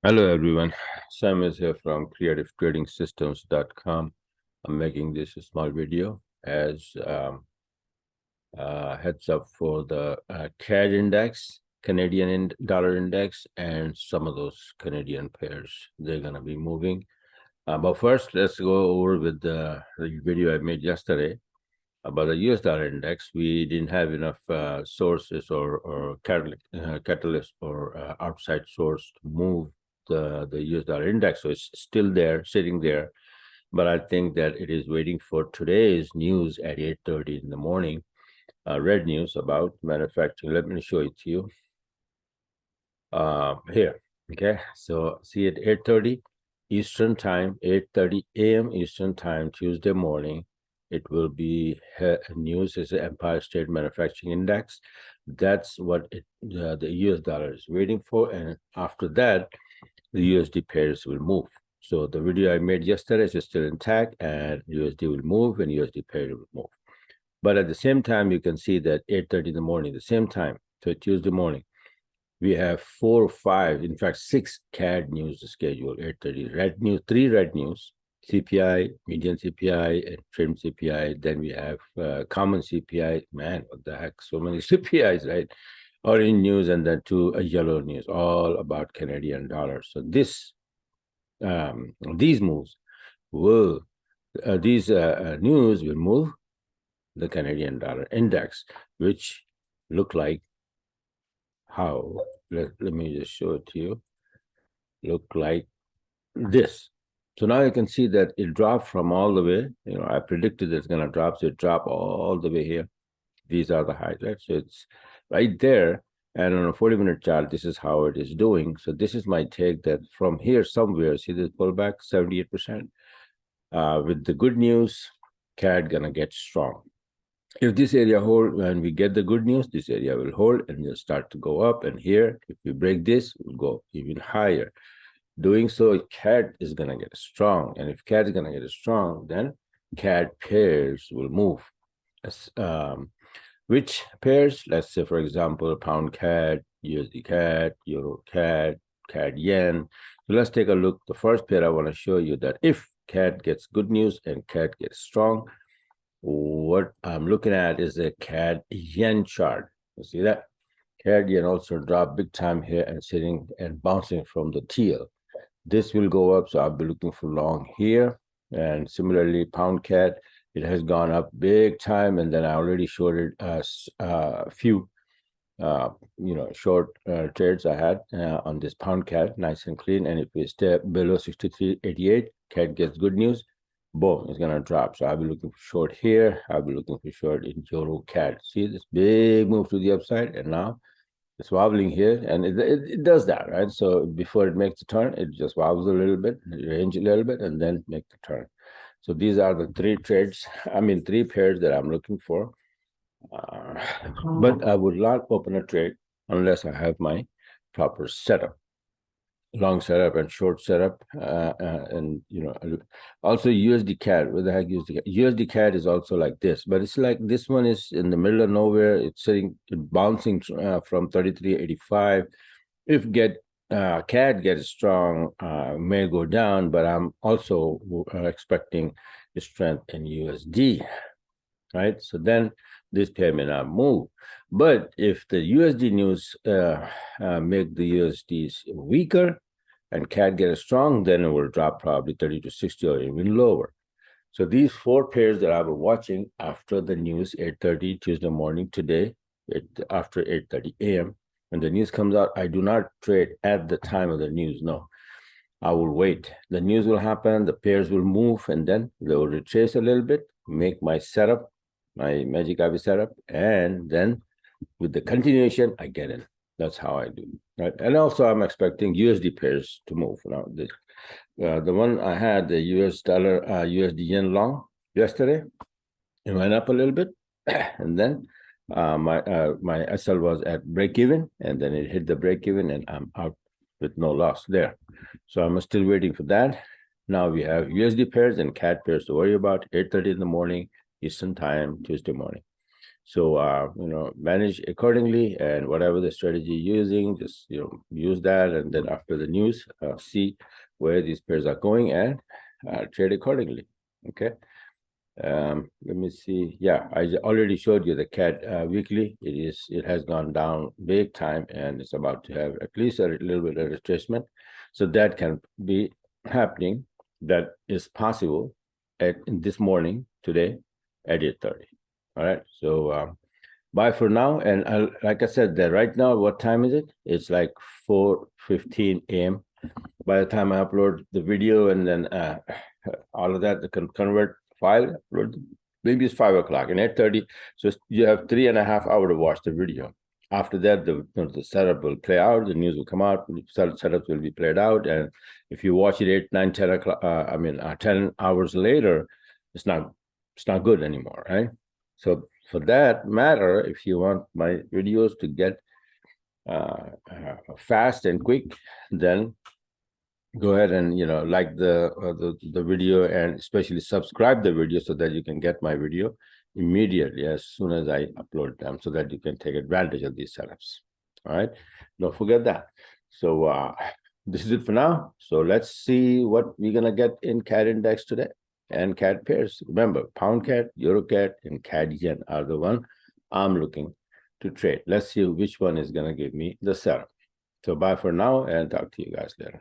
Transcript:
Hello everyone, Sam is here from creativetradingsystems.com. I'm making this a small video as heads up for the CAD index, Canadian dollar index, and some of those Canadian pairs. They're going to be moving. But first, let's go over with the video I made yesterday about the US dollar index. We didn't have enough sources or catalyst or outside source to move the US dollar index. So it's still there, sitting there. But I think that it is waiting for today's news at 8:30 in the morning. Red news about manufacturing. Let me show it to you. Here. Okay. So see at 8:30 Eastern time, 8:30 a.m. Eastern time, Tuesday morning. It will be news is the Empire State Manufacturing Index. That's what the US dollar is waiting for. And after that, the USD pairs will move. So the video I made yesterday is still intact, and USD will move and USD pair will move. But at the same time, you can see that 8:30 in the morning, the same time, so Tuesday morning, we have 4 or 5, in fact, 6 CAD news scheduled, 8:30. Red news, 3 red news, CPI, median CPI, and trim CPI. Then we have common CPI. Man, what the heck, so many CPIs, right? Orange news, and then 2 yellow news, all about Canadian dollars. So this, these moves will, these news will move the Canadian dollar index, which look like how, let me just show it to you, look like this. So now you can see that it dropped from all the way, I predicted it's going to drop, so it dropped all the way here. These are the highs, right? So it's right there. And on a 40-minute chart, this is how it is doing. So this is my take that from here somewhere, see this pullback, 78%. With the good news, CAD gonna get strong. If this area hold, when we get the good news, this area will hold and will start to go up. And here, if we break this, we'll go even higher. Doing so, CAD is gonna get strong. And if CAD is gonna get strong, then CAD pairs will move. Which pairs? Let's say, for example, pound CAD, USD-CAD, EUR-CAD, CAD yen. So let's take a look. The first pair I want to show you that if CAD gets good news and CAD gets strong, what I'm looking at is a CAD yen chart. You see that? CAD yen also dropped big time here and sitting and bouncing from the teal. This will go up, so I'll be looking for long here. And similarly, pound CAD, it has gone up big time, and then I already showed it a few, short trades I had on this pound CAD, nice and clean. And if we stay below 63.88, CAD gets good news, boom, it's gonna drop. So I'll be looking for short here. I'll be looking for short in EUR-CAD. See this big move to the upside, and now it's wobbling here, and it does that, right? So before it makes the turn, it just wobbles a little bit, range a little bit, and then make the turn. So these are the 3 trades, 3 pairs that I'm looking for. But I would not open a trade unless I have my proper setup, long setup and short setup, and also USD-CAD. Where the heck USD-CAD? USD-CAD is also like this, but it's like this one is in the middle of nowhere. It's sitting, bouncing from 33.85. If CAD gets strong, may go down, but I'm also expecting strength in USD, right? So then this pair may not move. But if the USD news make the USDs weaker and CAD get strong, then it will drop probably 30 to 60 or even lower. So these 4 pairs that I've been watching after the news, 8:30 Tuesday morning today, after 8:30 a.m., when the news comes out, I do not trade at the time of the news. No, I will wait. The news will happen, the pairs will move, and then they will retrace a little bit, make my setup, my Magic Ivy setup, and then with the continuation, I get in. That's how I do, right? And also, I'm expecting USD pairs to move. Now, the one I had, the US dollar, USD yen long yesterday, it went up a little bit, and then my SL was at break even, and then it hit the break even, and I'm out with no loss there. So I'm still waiting for that. Now we have USD pairs and CAD pairs to worry about. 8:30 in the morning Eastern time, Tuesday morning. So manage accordingly, and whatever the strategy you're using, just use that, and then after the news, see where these pairs are going and trade accordingly. Okay. Let me see. Yeah, I already showed you the CAD weekly. It has gone down big time, and it's about to have at least a little bit of retracement. So that can be happening. That is possible in this morning today at 8:30. All right. So bye for now. And like I said, that right now, what time is it? It's like 4:15 a.m. By the time I upload the video and then all of that, the convert file, upload, maybe it's 5 o'clock and 8:30. So you have 3.5 hours to watch the video. After that, the setup will play out, the news will come out, the setup will be played out. And if you watch it 8, 9, 10 o'clock, 10 hours later, it's not good anymore, right? So for that matter, if you want my videos to get fast and quick, then go ahead and like the video, and especially subscribe the video so that you can get my video immediately as soon as I upload them, so that you can take advantage of these setups. All right, don't forget that. So this is it for now. So let's see what we're gonna get in CAD index today and CAD pairs. Remember, pound CAD, EUR-CAD, and CAD yen are the one I'm looking to trade. Let's see which one is gonna give me the setup. So bye for now, and talk to you guys later.